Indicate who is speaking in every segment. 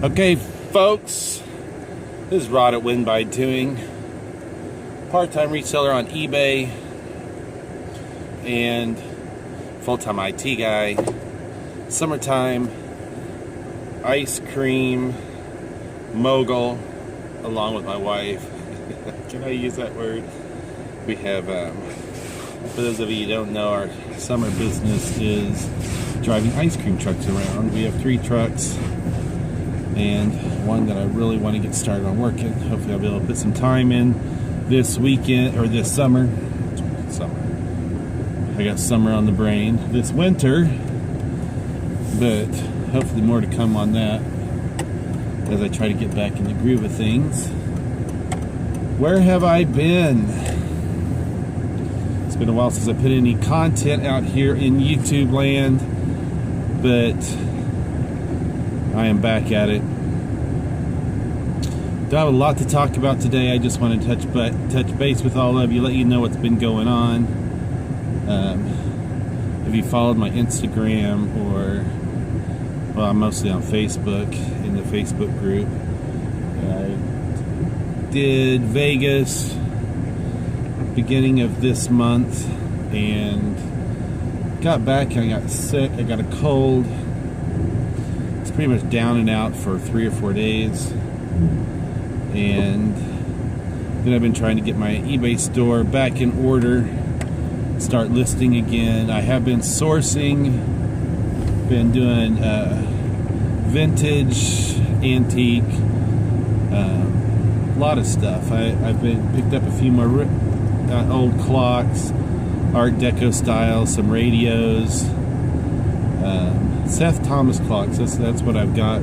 Speaker 1: Okay, folks, this is Rod at Win by Doing, part-time reseller on eBay and full-time IT guy. Summertime ice cream mogul, along with my wife. Can I use that word? We have, for those of you who don't know, our summer business is driving ice cream trucks around. We have 3 trucks and one that I really want to get started on working. Hopefully I'll be able to put some time in this weekend, or this summer. I got summer on the brain. This winter, but hopefully more to come on that as I try to get back in the groove of things. Where have I been? It's been a while since I put any content out here in YouTube land, but I am back at it. Don't have a lot to talk about today. I just want to touch base with all of you, let you know what's been going on. If you followed my Instagram, or, well, I'm mostly on Facebook, in the Facebook group. I did Vegas beginning of this month and got back and I got sick. I got a cold. It's pretty much down and out for 3 or 4 days, and then I've been trying to get my eBay store back in order, start listing again. I have been sourcing, been doing vintage, antique, a lot of stuff. I've picked up a few more old clocks, Art Deco style, some radios, Seth Thomas clocks. That's what I've got.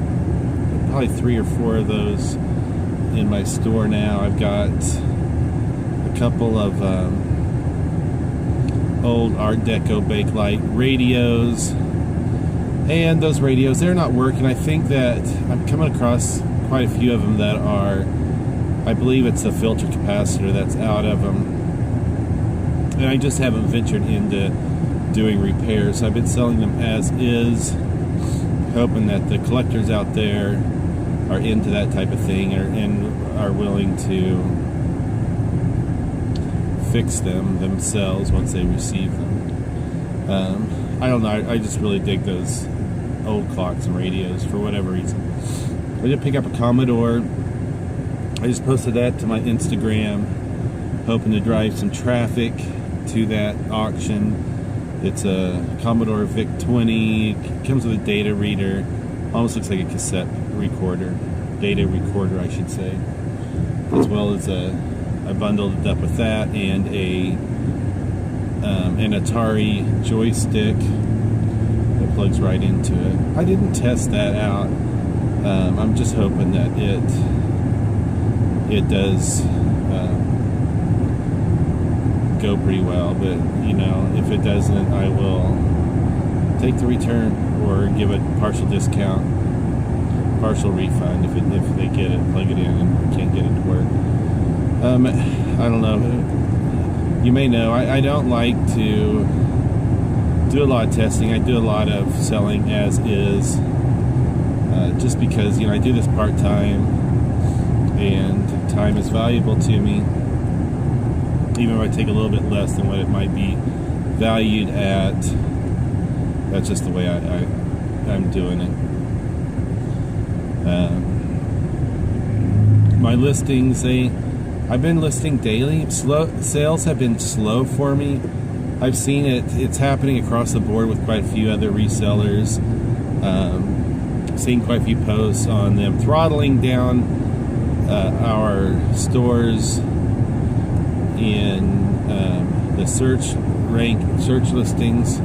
Speaker 1: Probably 3 or 4 of those in my store now. I've got a couple of old Art Deco Bakelite radios, and those radios, they're not working. I think that I'm coming across quite a few of them that are, I believe it's a filter capacitor that's out of them, and I just haven't ventured into doing repairs. I've been selling them as is, hoping that the collectors out there are into that type of thing and are willing to fix them themselves once they receive them. I don't know, I just really dig those old clocks and radios for whatever reason. I did pick up a Commodore. I just posted that to my Instagram, hoping to drive some traffic to that auction. It's a Commodore VIC-20. It comes with a data reader. Almost looks like a cassette recorder. Data recorder, I should say. As well as I bundled it up with that and an Atari joystick that plugs right into it. I didn't test that out. I'm just hoping that it does go pretty well, but you know, if it doesn't, I will take the return or give a partial discount, partial refund if they get it, plug it in and can't get it to work. I don't know, you may know, I don't like to do a lot of testing. I do a lot of selling as is, just because, you know, I do this part-time and time is valuable to me. Even if I take a little bit less than what it might be valued at, that's just the way I'm doing it. My listings, I've been listing daily. Sales have been slow for me. I've seen it's happening across the board with quite a few other resellers. Seen quite a few posts on them throttling down our stores in the search listings.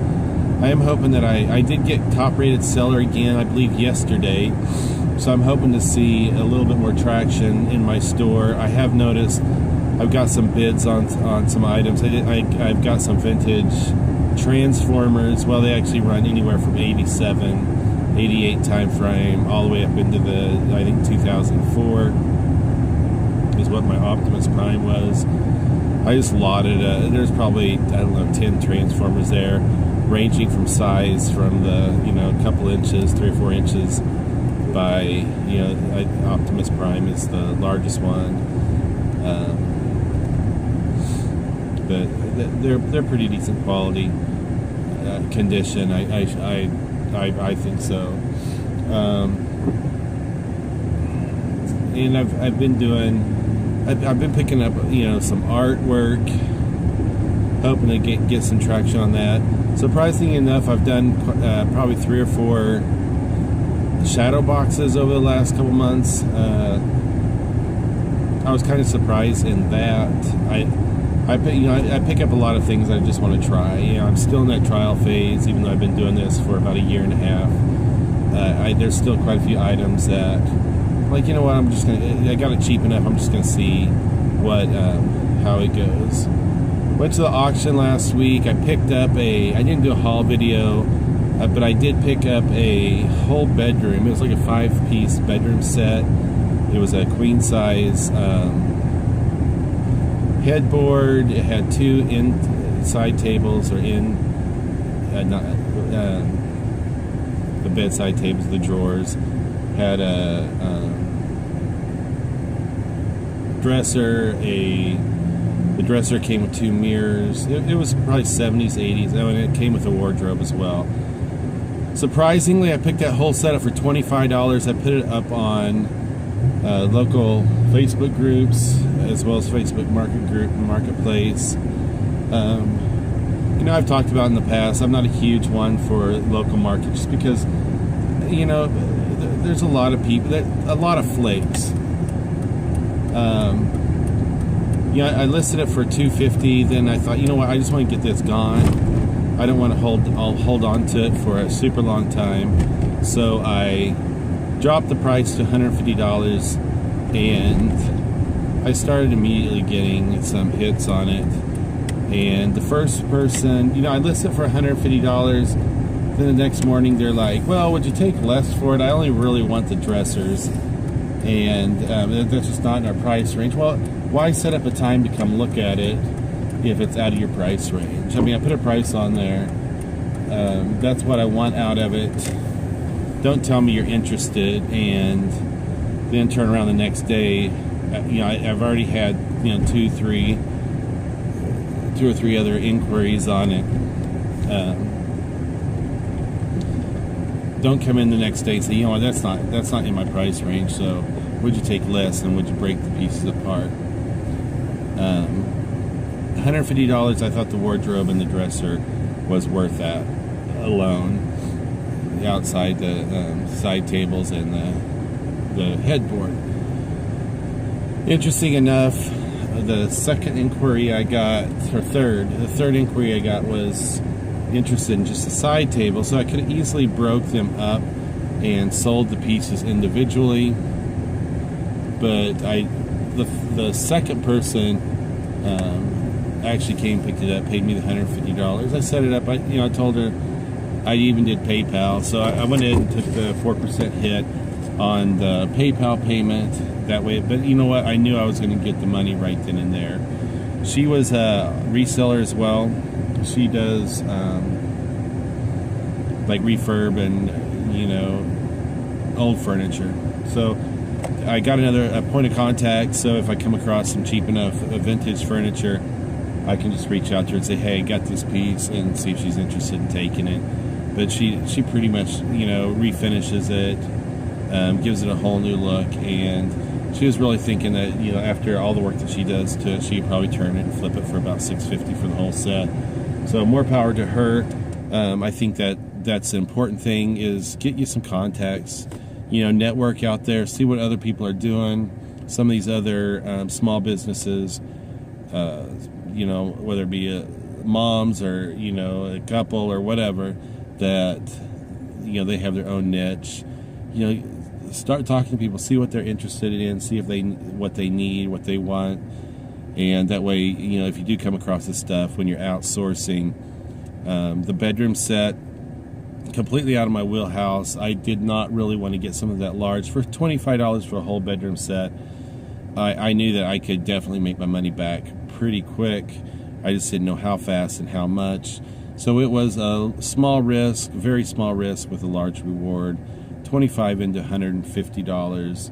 Speaker 1: I am hoping that I did get top rated seller again, I believe yesterday, so I'm hoping to see a little bit more traction in my store. I have noticed I've got some bids on some items. I've got some vintage transformers. Well, they actually run anywhere from 87, 88 time frame all the way up into the, I think, 2004 is what my Optimus Prime was. I just lotted, there's probably, I don't know, 10 transformers there, ranging from size from the, you know, a couple inches, 3 or 4 inches, buy, Optimus Prime is the largest one, but they're pretty decent quality, condition. I think so. And I've been picking up some artwork, hoping to get some traction on that. Surprisingly enough, I've done probably 3 or 4 shadow boxes over the last couple months. I was kind of surprised in that. I pick up a lot of things I just want to try. I'm still in that trial phase, even though I've been doing this for about 1.5 years. There's still quite a few items that, like, I got it cheap enough. I'm just gonna see how it goes. Went to the auction last week. I picked up I didn't do a haul video, but I did pick up a whole bedroom. It was like a 5-piece bedroom set. It was a queen size headboard. It had 2 inside tables, or the bedside tables, the drawers. Had a dresser. The dresser came with 2 mirrors. It was probably 70s, 80s. Oh, and it came with a wardrobe as well. Surprisingly, I picked that whole setup for $25. I put it up on local Facebook groups, as well as Facebook Marketplace. I've talked about in the past, I'm not a huge one for local market, just because, there's a lot of people, a lot of flakes. I listed it for $250. Then I thought, I just want to get this gone. I don't want to hold on to it for a super long time. So I dropped the price to $150, and I started immediately getting some hits on it. And the first person, I listed it for $150. Then the next morning they're like, well, would you take less for it? I only really want the dressers, and that's just not in our price range. Well, why set up a time to come look at it if it's out of your price range? I mean, I put a price on there. That's what I want out of it. Don't tell me you're interested and then turn around the next day. I've already had 2 or 3 other inquiries on it. Don't come in the next day and say, that's not in my price range, so would you take less, and would you break the pieces apart? $150, I thought the wardrobe and the dresser was worth that alone. The outside, the side tables, and the headboard. Interesting enough, the third inquiry I got was interested in just the side table, so I could have easily broke them up and sold the pieces individually. But the second person actually came, picked it up, paid me the $150. I set it up. I told her I even did PayPal, so I went in and took the 4% hit on the PayPal payment that way. But you know what? I knew I was going to get the money right then and there. She was a reseller as well. She does like refurb and old furniture. So I got a point of contact. So if I come across some cheap enough vintage furniture, I can just reach out to her and say, hey, I got this piece, and see if she's interested in taking it. But she pretty much refinishes it, gives it a whole new look, and she was really thinking that after all the work that she does to it, she'd probably turn it and flip it for about $650 for the whole set. So more power to her. I think that's an important thing, is get you some contacts, network out there, see what other people are doing. Some of these other small businesses, whether it be moms or a couple or whatever, that they have their own niche. Start talking to people, see what they're interested in, see if what they need, what they want. And that way, if you do come across this stuff when you're outsourcing, the bedroom set, completely out of my wheelhouse. I did not really want to get some of that large. For $25 for a whole bedroom set, I knew that I could definitely make my money back pretty quick. I just didn't know how fast and how much. So it was a small risk, very small risk with a large reward. $25 into $150.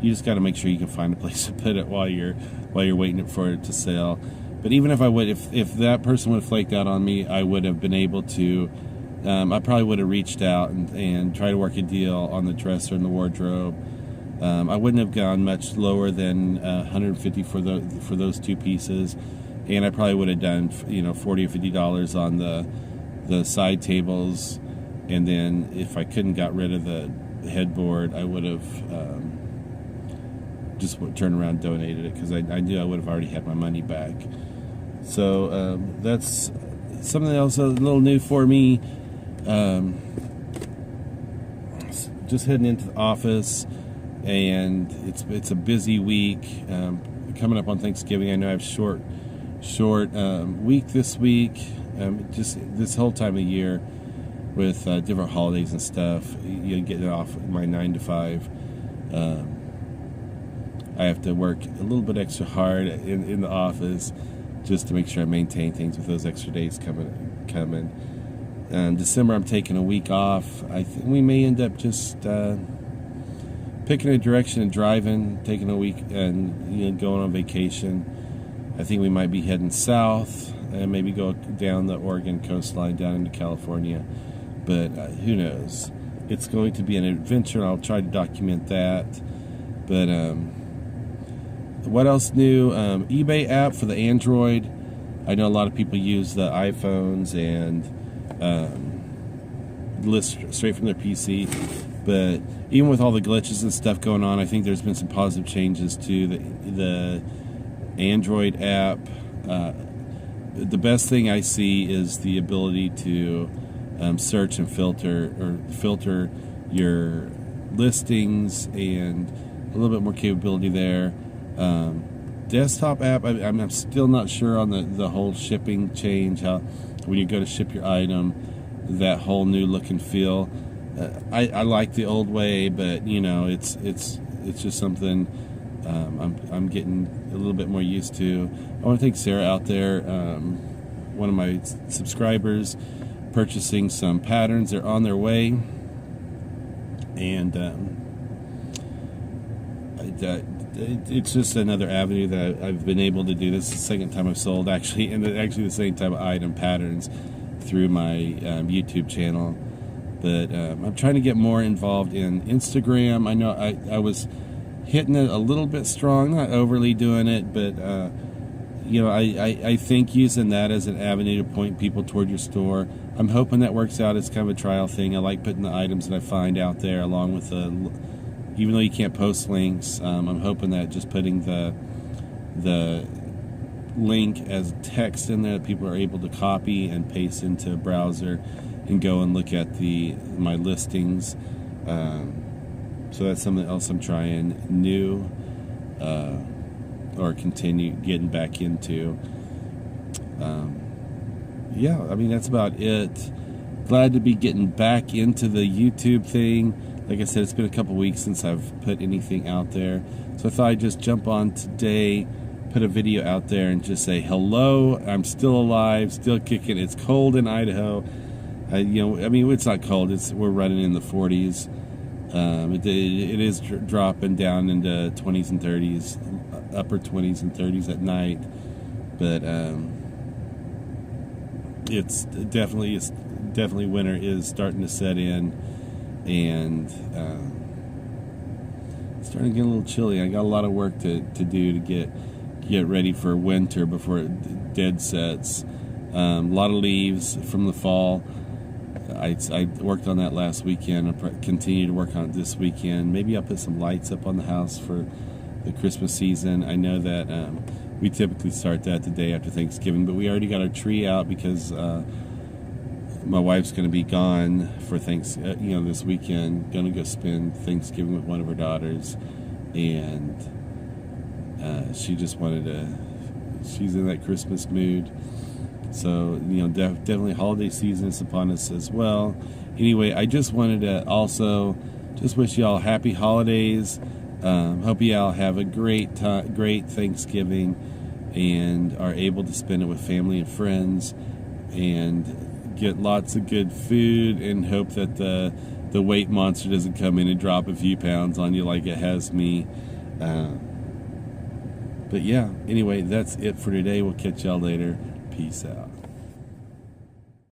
Speaker 1: You just got to make sure you can find a place to put it while you're waiting for it to sell. But even if if that person would have flaked out on me, I would have been able to. I probably would have reached out and tried to work a deal on the dresser and the wardrobe. I wouldn't have gone much lower than $150 for those two pieces, and I probably would have done $40 or $50 on the side tables, and then if I couldn't got rid of the headboard, I would have just turned around and donated it, because I knew I would have already had my money back. So that's something else a little new for me. Just heading into the office, and it's a busy week. Coming up on Thanksgiving, I know I have short week this week. Just this whole time of year with different holidays and stuff, getting off my 9 to 5. I have to work a little bit extra hard in the office just to make sure I maintain things with those extra days coming. December, I'm taking a week off. I think we may end up just picking a direction and driving, taking a week and going on vacation. I think we might be heading south and maybe go down the Oregon coastline down into California. But who knows? It's going to be an adventure, and I'll try to document that. But what else new? eBay app for the Android. I know a lot of people use the iPhones and list straight from their PC. But even with all the glitches and stuff going on, I think there's been some positive changes to the Android app. The best thing I see is the ability to search and filter your listings, and a little bit more capability there. Desktop app, I'm still not sure on the whole shipping change, how when you go to ship your item, that whole new look and feel. I like the old way, but it's just something I'm getting a little bit more used to. I want to thank Sarah out there, one of my subscribers, purchasing some patterns. They're on their way, and it's just another avenue that I've been able to do. This is the second time I've sold actually the same type of item, patterns, through my YouTube channel. But I'm trying to get more involved in Instagram. I know I was hitting it a little bit strong, not overly doing it, but I think using that as an avenue to point people toward your store. I'm hoping that works out. It's kind of a trial thing. I like putting the items that I find out there, along with even though you can't post links, I'm hoping that just putting the link as text in there that people are able to copy and paste into a browser and go and look at my listings. So that's something else I'm trying new, or continue getting back into. Yeah, I mean, that's about it. Glad to be getting back into the YouTube thing. Like I said, it's been a couple weeks since I've put anything out there. So I thought I'd just jump on today, put a video out there, and just say, hello, I'm still alive, still kicking. It's cold in Idaho. It's not cold. We're running in the 40s. It is dropping down into 20s and 30s, upper 20s and 30s at night. But it's definitely winter is starting to set in, and it's starting to get a little chilly. I got a lot of work to do to get ready for winter before it dead sets. A lot of leaves from the fall. I worked on that last weekend. I'll continue to work on it this weekend. Maybe I'll put some lights up on the house for the Christmas season. I know that we typically start that the day after Thanksgiving, but we already got our tree out because my wife's going to be gone for this weekend. Going to go spend Thanksgiving with one of her daughters, and she just wanted to. She's in that Christmas mood. So, definitely holiday season is upon us as well. Anyway, I just wanted to also just wish y'all happy holidays. Hope y'all have a great Thanksgiving and are able to spend it with family and friends, and get lots of good food, and hope that the weight monster doesn't come in and drop a few pounds on you like it has me. But yeah, anyway, that's it for today. We'll catch y'all later. Peace out.